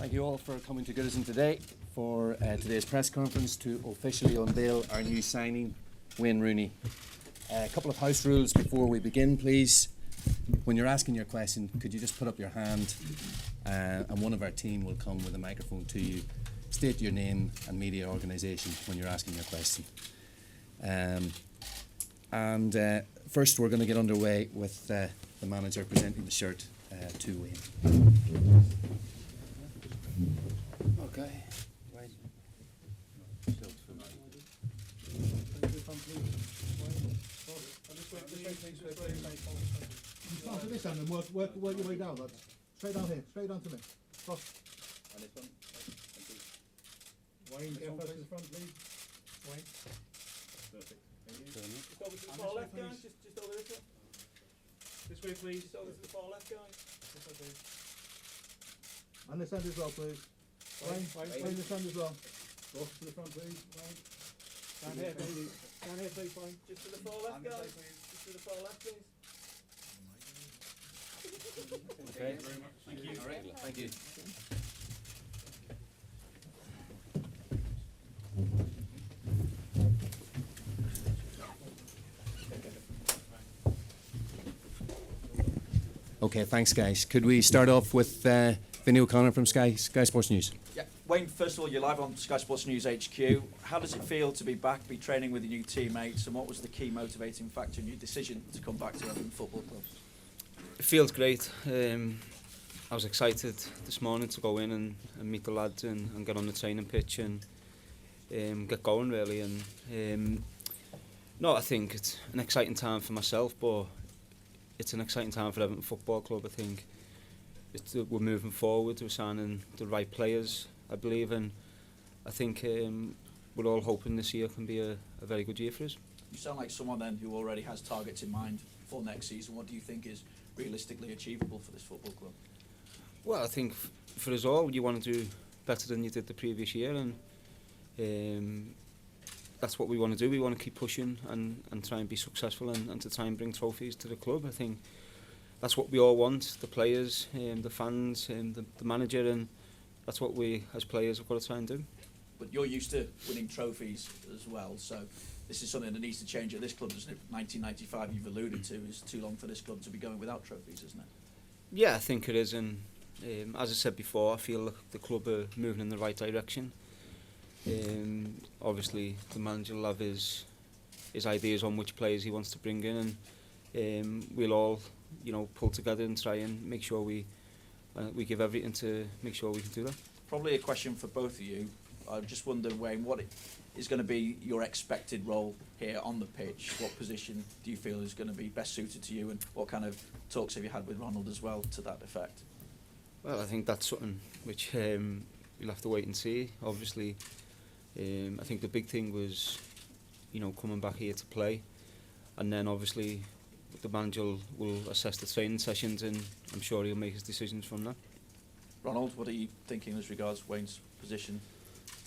Thank you all for coming to Goodison today for today's press conference to officially unveil our new signing, Wayne Rooney. A couple of house rules before we begin, please. When you're asking your question, could you just put up your hand and one of our team will come with a microphone to you. State your name and media organisation when you're asking your question. First we're going to get underway with the manager presenting the shirt to Wayne. Okay. Wayne. Start at this end and work your way down, lads. Straight down here, straight down to me. Cross. And this one. Wayne, get first to the front, please. Wayne. Perfect. Thank you. Just over to the far left, guys. Just over this way. This way, please. Just over to the far left, guys. This way, please. And this end as well, please. Wayne, this end as well. Go to the front, please. Wayne. Down here, please. Down here, please, Wayne. Just to the far left, guys. Just to the far left, please. Okay. Thank you very much. Thank you. All right. Thank you. Okay, thanks guys. Could we start off with Vinny O'Connor from Sky Sports News? Yeah, Wayne, first of all, you're live on Sky Sports News HQ. How does it feel to be back, be training with your new teammates, and what was the key motivating factor in your decision to come back to Everton Football Club? It feels great. I was excited this morning to go in and meet the lads and get on the training pitch and get going really. And no, I think it's an exciting time for myself, but it's an exciting time for Everton Football Club. I think we're moving forward. We're signing the right players, I believe, and I think we're all hoping this year can be a very good year for us. You sound like someone then who already has targets in mind for next season. What do you think is realistically achievable for this football club? Well, I think for us all, you want to do better than you did the previous year, and that's what we want to do. We want to keep pushing and try and be successful and to try and bring trophies to the club. I think that's what we all want, the players, the fans, the manager, and that's what we as players have got to try and do. But you're used to winning trophies as well, so this is something that needs to change at this club, doesn't it? 1995, you've alluded to, is too long for this club to be going without trophies, isn't it? Yeah, I think it is, and as I said before, I feel the club are moving in the right direction. Obviously, the manager will have his ideas on which players he wants to bring in, and we'll all, pull together and try and make sure we give everything to make sure we can do that. Probably a question for both of you. I just wonder, Wayne, what is going to be your expected role here on the pitch? What position do you feel is going to be best suited to you, and what kind of talks have you had with Ronald as well to that effect? Well, I think that's something which we'll have to wait and see. Obviously, I think the big thing was, coming back here to play, and then obviously the manager will assess the training sessions, and I'm sure he'll make his decisions from that. Ronald, what are you thinking as regards Wayne's position?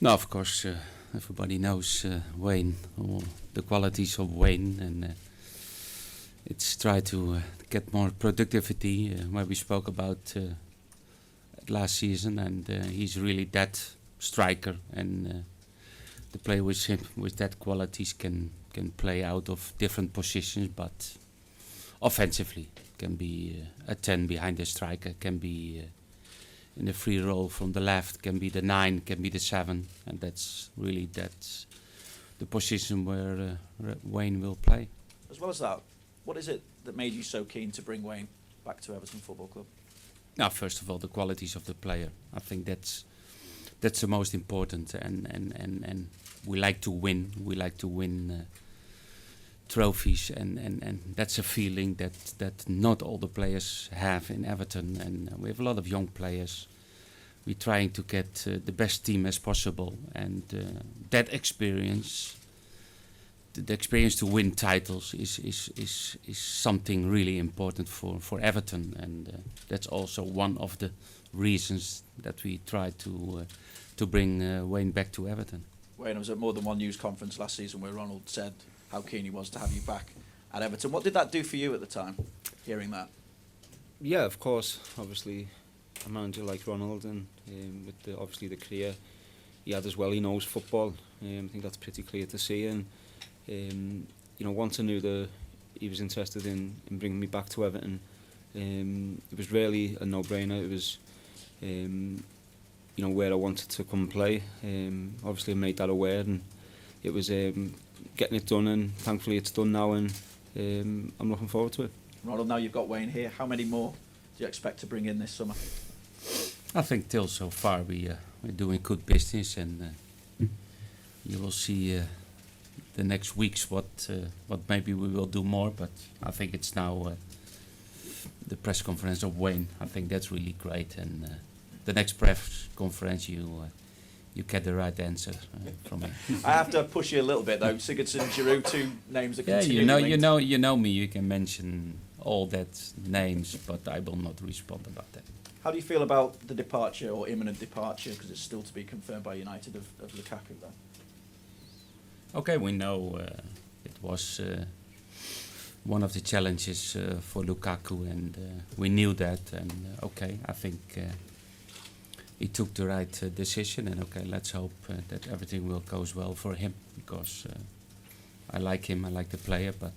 No, of course, everybody knows Wayne, or the qualities of Wayne, and it's try to get more productivity, where we spoke about last season, and he's really that striker, and the player with him with that qualities can play out of different positions, but offensively can be a 10 behind the striker, can be in the free role from the left, can be the 9, can be the 7, and that's the position where Wayne will play. As well as that, what is it that made you so keen to bring Wayne back to Everton Football Club? Now, first of all, the qualities of the player. I think that's the most important, and we like to win. We like to win trophies, and that's a feeling that not all the players have in Everton, and we have a lot of young players. We're trying to get the best team as possible, and that experience, the experience to win titles is something really important for Everton, and that's also one of the reasons that we try to bring Wayne back to Everton. Wayne, I was at more than one news conference last season where Ronald said how keen he was to have you back at Everton. What did that do for you at the time, hearing that? Yeah, of course. Obviously, a manager like Ronald, and with obviously the career he had as well, he knows football. I think that's pretty clear to see, and once I knew that he was interested in bringing me back to Everton, it was really a no-brainer. It was where I wanted to come and play. Obviously I made that aware, and it was getting it done, and thankfully it's done now, and I'm looking forward to it. Ronald, now you've got Wayne here, how many more do you expect to bring in this summer? I think till so far we're doing good business, and you will see the next weeks what maybe we will do more. But I think it's now the press conference of Wayne. I think that's really great, and the next press conference you get the right answer from me. I have to push you a little bit though. Sigurdsson, Giroud, two names that Yeah, continue. you know me. You can mention all that names, but I will not respond about that. How do you feel about the departure or imminent departure, because it's still to be confirmed by United, of Lukaku then? Okay, we know it was one of the challenges for Lukaku, and we knew that. And okay, I think he took the right decision. And okay, let's hope that everything will goes well for him, because I like him, I like the player, but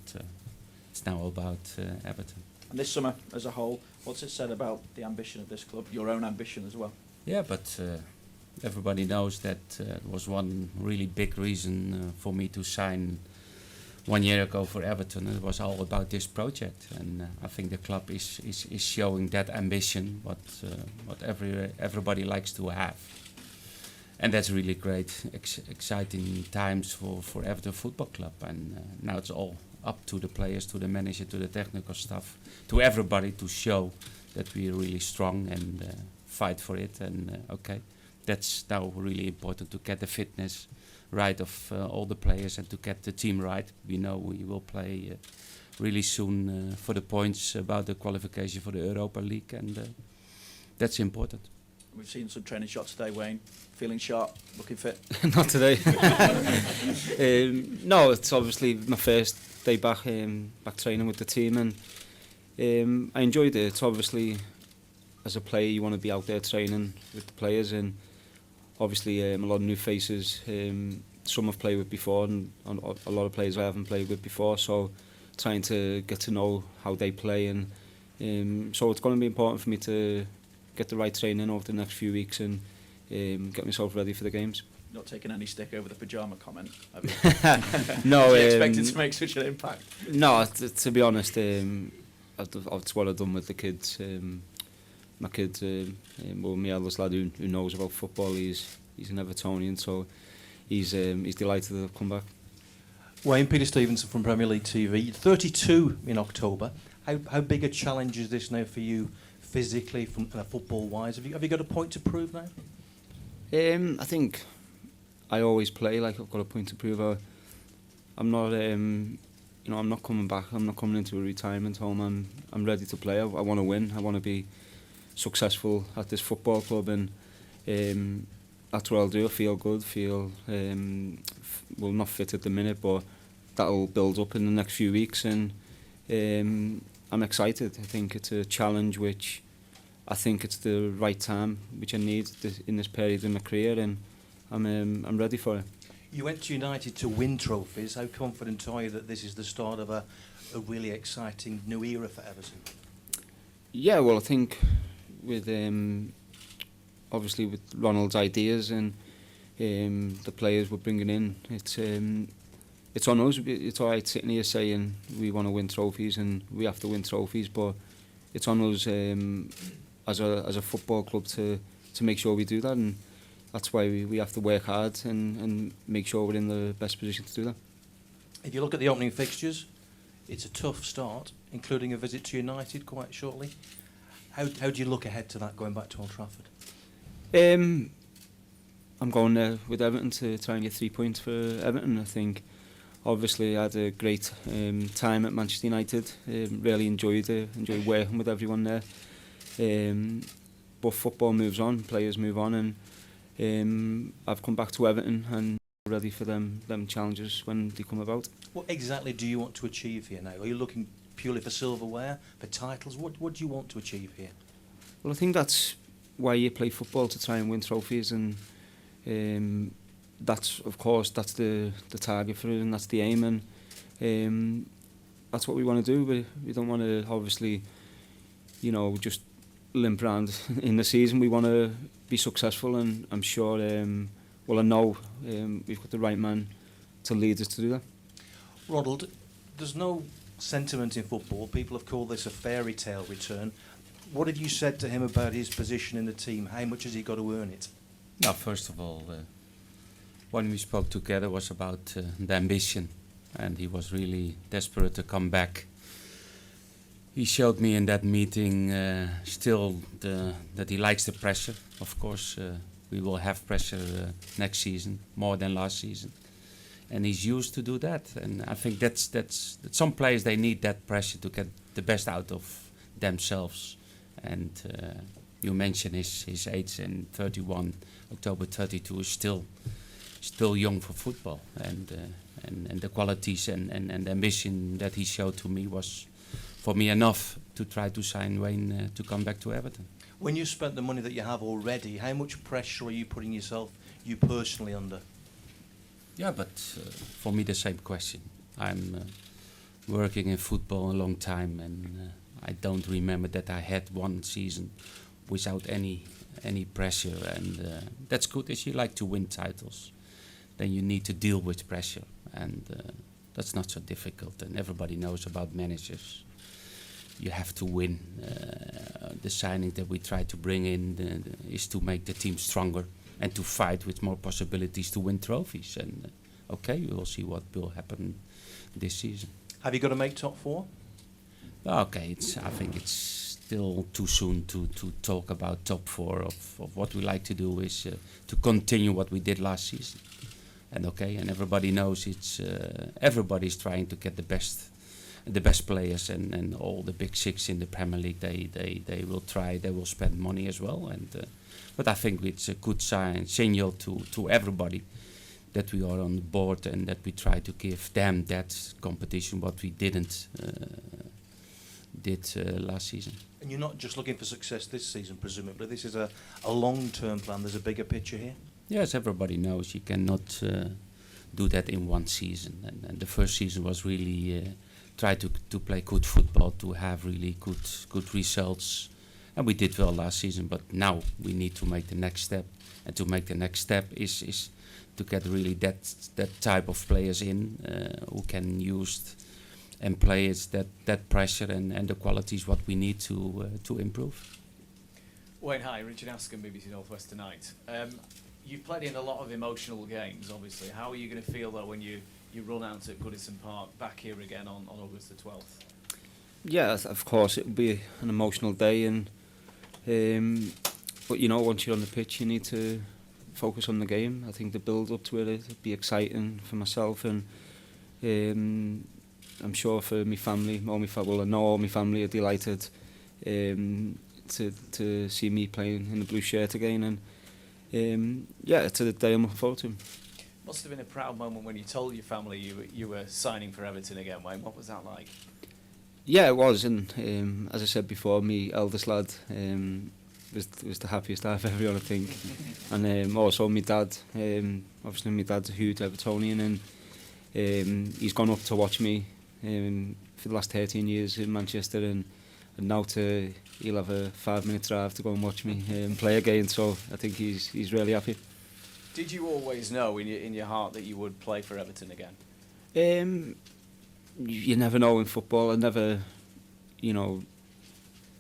it's now about Everton. And this summer as a whole, what's it said about the ambition of this club, your own ambition as well? Yeah, but everybody knows that was one really big reason for me to sign 1 year ago for Everton. It was all about this project, and I think the club is showing that ambition, what everybody likes to have. And that's really great, exciting times for Everton Football Club. And now it's all up to the players, to the manager, to the technical staff, to everybody to show that we're really strong and fight for it. And okay, that's now really important, to get the fitness right of all the players and to get the team right. We know we will play really soon for the points about the qualification for the Europa League, and that's important. We've seen some training shots today, Wayne. Feeling sharp, looking fit? Not today. No, it's obviously my first day back training with the team, and I enjoyed it. It's obviously, as a player, you want to be out there training with the players, and obviously a lot of new faces. Some I've played with before, and a lot of players I haven't played with before, so trying to get to know how they play, and so it's going to be important for me to get the right training over the next few weeks and get myself ready for the games. Not taking any stick over the pyjama comment, have you? No. Do you expect it to make such an impact? No, to be honest, that's what I've done with the kids. My kids, well, my eldest lad who knows about football, he's an Evertonian, so he's delighted to have come back. Wayne, Peter Stevenson from Premier League TV. 32 in October. How big a challenge is this now for you, physically, from football-wise? Have you got a point to prove now? I think I always play like I've got a point to prove. I'm not, I'm not coming back. I'm not coming into a retirement home. I'm ready to play. I want to win. I want to be successful at this football club, and that's what I'll do. I feel good. Well, not fit at the minute, but that'll build up in the next few weeks, and I'm excited. I think it's a challenge which I think it's the right time, which I need in this period in my career, and I'm ready for it. You went to United to win trophies. How confident are you that this is the start of a really exciting new era for Everton? Yeah, well, I think with obviously with Ronald's ideas and the players we're bringing in, it's on us. It's all right sitting here saying we want to win trophies and we have to win trophies, but it's on us as a football club to make sure we do that, and that's why we have to work hard and make sure we're in the best position to do that. If you look at the opening fixtures, it's a tough start, including a visit to United quite shortly. How do you look ahead to that, going back to Old Trafford? I'm going there with Everton to try and get 3 points for Everton. I think obviously I had a great time at Manchester United. Really enjoyed it, enjoyed working with everyone there. But football moves on, players move on, and I've come back to Everton and ready for them challenges when they come about. What exactly do you want to achieve here now? Are you looking purely for silverware, for titles? What do you want to achieve here? Well, I think that's why you play football, to try and win trophies, and that's, of course, that's the target for it, and that's the aim, and that's what we want to do. We don't want to, obviously, you know, just limp around in the season. We want to be successful, and I'm sure, well, I know we've got the right man to lead us to do that. Ronald, there's no sentiment in football. People have called this a fairy tale return. What have you said to him about his position in the team? How much has he got to earn it? Now, first of all, when we spoke together was about the ambition, and he was really desperate to come back. He showed me in that meeting still that he likes the pressure. Of course, we will have pressure next season, more than last season. And he's used to do that. And I think that's some players, they need that pressure to get the best out of themselves. And you mentioned his age, and 31, October 32 is still young for football. And the qualities and ambition that he showed to me was, for me, enough to try to sign Wayne to come back to Everton. When you spent the money that you have already, how much pressure are you putting yourself, you personally, under? Yeah, but for me the same question. I'm working in football a long time, and I don't remember that I had one season without any pressure, and that's good. If you like to win titles, then you need to deal with pressure, and that's not so difficult. And everybody knows about managers. You have to win. The signing that we try to bring in is to make the team stronger and to fight with more possibilities to win trophies. And okay, we will see what will happen this season. Have you got to make top four? Okay, I think it's still too soon to talk about top four. Of what we like to do is to continue what we did last season. And okay, and everybody knows it's everybody's trying to get the best players, and all the big six in the Premier League, they will try, they will spend money as well. And but I think it's a good signal to everybody that we are on board, and that we try to give them that competition what we didn't did last season. And you're not just looking for success this season, presumably. This is a long-term plan. There's a bigger picture here. Yes, everybody knows you cannot do that in one season. And the first season was really try to play good football, to have really good results. And we did well last season, but now we need to make the next step. And to make the next step is to get really that type of players in who can use and play that pressure and the qualities what we need to improve. Wayne, hi, Richard Askin, BBC North West Tonight. You've played in a lot of emotional games, obviously. How are you going to feel, though, when you run out at Goodison Park, back here again on August the 12th? Yeah, of course, it will be an emotional day, and but you know, once you're on the pitch, you need to focus on the game. I think the build up to it'll be exciting for myself, and I'm sure for my family, I know all my family are delighted to see me playing in the blue shirt again, and yeah, it's a day I'm looking forward to. Must have been a proud moment when you told your family you were signing for Everton again, Wayne. What was that like? Yeah, it was, and as I said before, my eldest lad was the happiest I've ever done, I think. And also my dad, obviously my dad's a huge Evertonian, and he's gone up to watch me for the last 13 years in Manchester, and now he'll have a 5-minute drive to go and watch me play again, so I think he's really happy. Did you always know in your heart that you would play for Everton again? You never know in football. I never,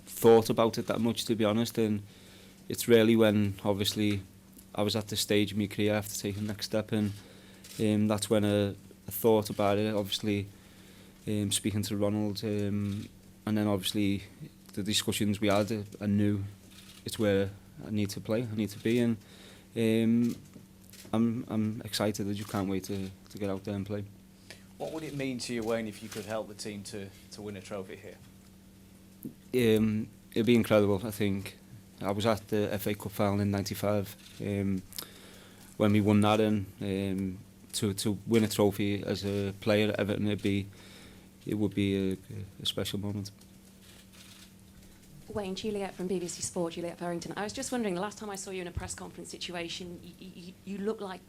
thought about it that much, to be honest, and it's really when, obviously, I was at the stage of my career after taking the next step, and that's when I thought about it, obviously, speaking to Ronald, and then obviously the discussions we had, I knew it's where I need to play, I need to be, and I'm excited. I just can't wait to get out there and play. What would it mean to you, Wayne, if you could help the team to win a trophy here? It'd be incredible, I think. I was at the FA Cup final in '95 when we won that, and to win a trophy as a player at Everton, it would be a special moment. Wayne, Juliet from BBC Sport, Juliet Farrington. I was just wondering, the last time I saw you in a press conference situation, you looked like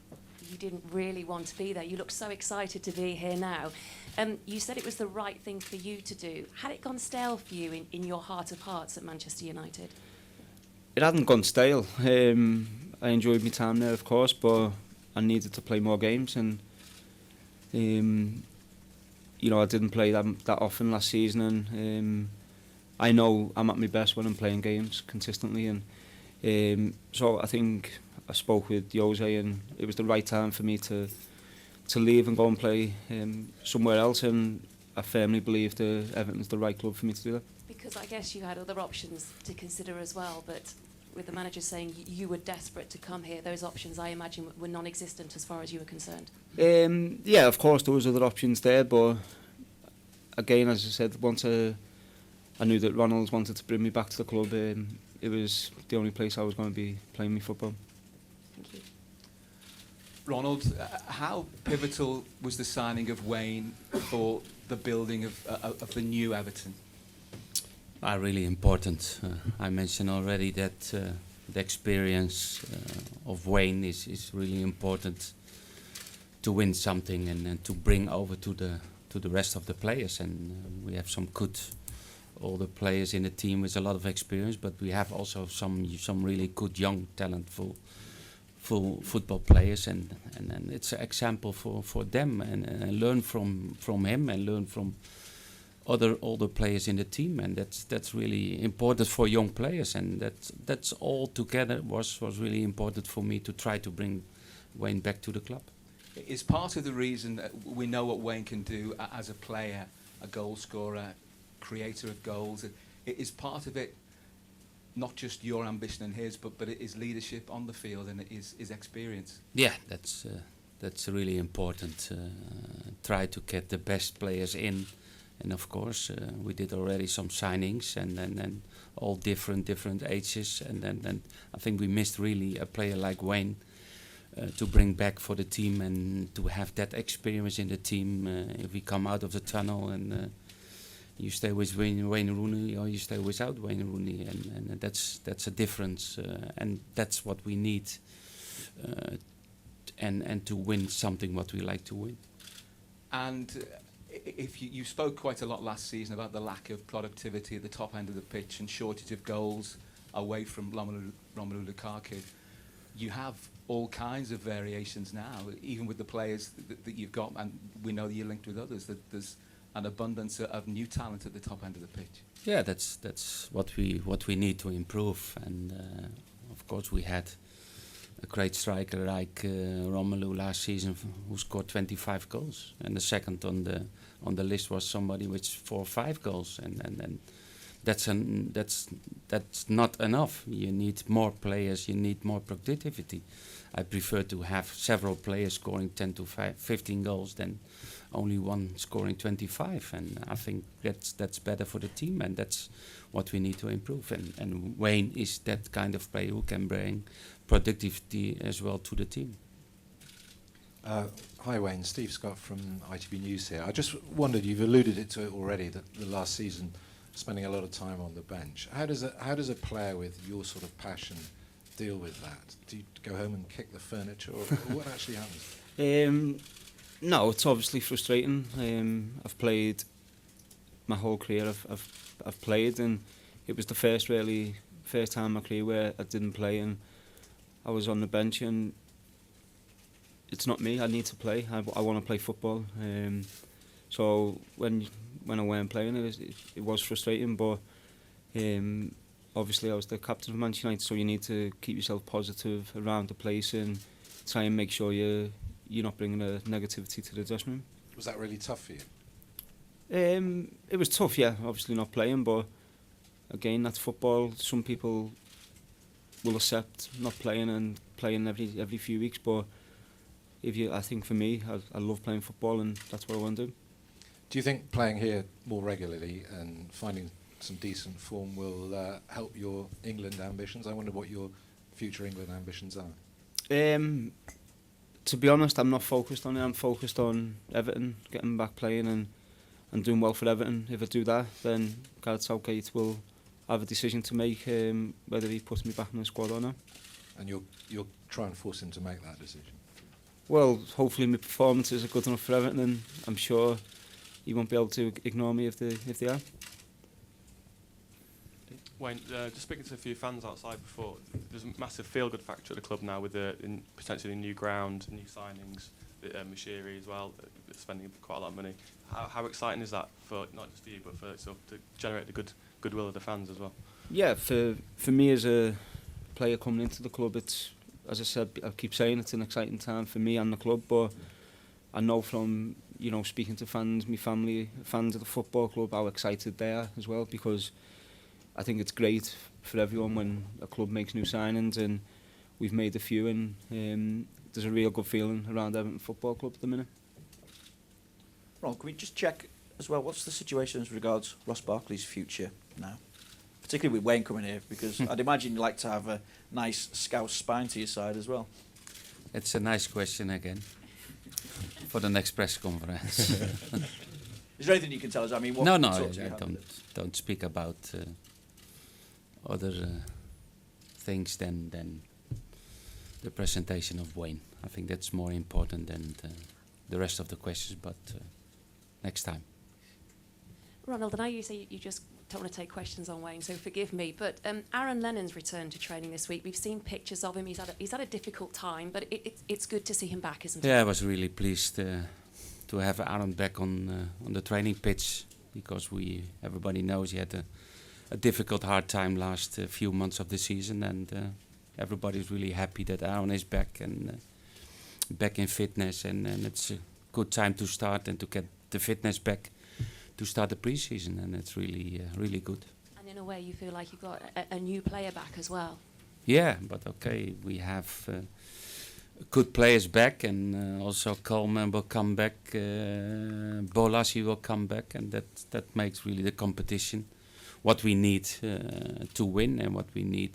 you didn't really want to be there. You look so excited to be here now. You said it was the right thing for you to do. Had it gone stale for you in your heart of hearts at Manchester United? It hadn't gone stale. I enjoyed my time there, of course, but I needed to play more games, and you know, I didn't play that often last season, and I know I'm at my best when I'm playing games consistently, and so I think I spoke with Jose, and it was the right time for me to leave and go and play somewhere else, and I firmly believe that Everton's the right club for me to do that. Because I guess you had other options to consider as well, but with the manager saying you were desperate to come here, those options, I imagine, were non-existent as far as you were concerned. Yeah, of course there was other options there, but again, as I said, once I knew that Ronald wanted to bring me back to the club, it was the only place I was going to be playing my football. Thank you. Ronald, how pivotal was the signing of Wayne for the building of the new Everton? Really important. I mentioned already that the experience of Wayne is really important to win something and to bring over to the rest of the players. And we have some good older players in the team with a lot of experience, but we have also some really good young talentful football players, and it's an example for them, and learn from him and learn from other older players in the team, and that's really important for young players, and that's all together was really important for me to try to bring Wayne back to the club. Is part of the reason that we know what Wayne can do as a player, a goal scorer, creator of goals, is part of it not just your ambition and his, but it is leadership on the field and it is experience? Yeah, that's really important. Try to get the best players in. And of course, we did already some signings and all different ages. And then I think we missed really a player like Wayne to bring back for the team and to have that experience in the team. If we come out of the tunnel and you stay with Wayne Rooney or you stay without Wayne Rooney, and that's a difference. And that's what we need, and to win something what we like to win. And if you spoke quite a lot last season about the lack of productivity at the top end of the pitch and shortage of goals away from Romelu Lukaku, you have all kinds of variations now, even with the players that you've got, and we know that you're linked with others, that there's an abundance of new talent at the top end of the pitch. Yeah, that's what we need to improve, and of course we had a great striker like Romelu last season who scored 25 goals, and the second on the list was somebody with 4 or 5 goals, and that's not enough. You need more players, you need more productivity. I prefer to have several players scoring 10 to 15 goals than only one scoring 25, and I think that's better for the team, and that's what we need to improve. And Wayne is that kind of player who can bring productivity as well to the team. Hi Wayne, Steve Scott from ITV News here. I just wondered, you've alluded to it already, that the last season spending a lot of time on the bench. How does a player with your sort of passion deal with that? Do you go home and kick the furniture, or what actually happens? No, it's obviously frustrating. I've played my whole career. I've played, and it was the first time in my career where I didn't play, and I was on the bench, and it's not me. I need to play. I want to play football. So when I weren't playing, it was frustrating, but obviously I was the captain of Manchester United, so you need to keep yourself positive around the place and try and make sure you're not bringing a negativity to the dressing room. Was that really tough for you? It was tough, yeah, obviously not playing, but again, that's football. Some people will accept not playing and playing every few weeks, but I think for me, I love playing football, and that's what I want to do. Do you think playing here more regularly and finding some decent form will help your England ambitions? I wonder what your future England ambitions are. To be honest, I'm not focused on it. I'm focused on Everton, getting back playing and doing well for Everton. If I do that, then Gareth Southgate will have a decision to make whether he puts me back in the squad or not. And you'll try and force him to make that decision? Well, hopefully my performances are good enough for Everton, and I'm sure he won't be able to ignore me if they are. Wayne, just speaking to a few fans outside before, there's a massive feel-good factor at the club now with potentially new ground, new signings, Mashiri as well, spending quite a lot of money. How exciting is that for not just for you, but for itself to generate the goodwill of the fans as well? Yeah, for me as a player coming into the club, it's, as I said, I keep saying it's an exciting time for me and the club, but I know from speaking to fans, my family, fans of the football club, how excited they are as well, because I think it's great for everyone when a club makes new signings, and we've made a few, and there's a real good feeling around Everton Football Club at the minute. Ron, can we just check as well, what's the situation as regards Ross Barkley's future now? Particularly with Wayne coming here, because I'd imagine you'd like to have a nice Scouse spine to your side as well. It's a nice question again for the next press conference. Is there anything you can tell us? I mean, what no, talks I you had? don't speak about other things than the presentation of Wayne. I think that's more important than the rest of the questions, but next time. Ronald, I know you say you just don't want to take questions on Wayne, so forgive me, but Aaron Lennon's returned to training this week. We've seen pictures of him. He's had a difficult time, but it's good to see him back, isn't it? Yeah, I was really pleased to have Aaron back on the training pitch, because everybody knows he had a difficult, hard time last few months of the season, and everybody's really happy that Aaron is back and back in fitness, and it's a good time to start and to get the fitness back to start the pre-season, and it's really really good. And in a way, you feel like you've got a new player back as well. Yeah, but okay, we have good players back, and also Coleman will come back, Bolassi will come back, and that makes really the competition what we need to win, and what we need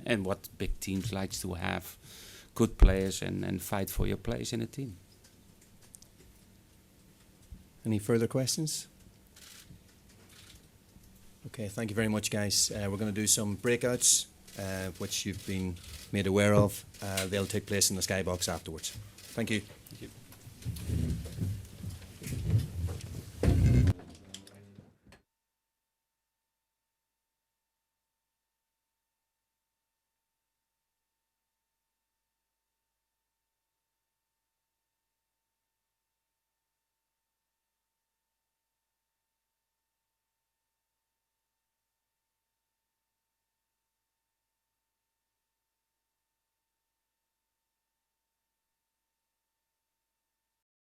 and what big teams likes to have good players and fight for your place in a team. Any further questions? Okay, thank you very much, guys. We're going to do some breakouts, which you've been made aware of. They'll take place in the skybox afterwards. Thank you. Thank you.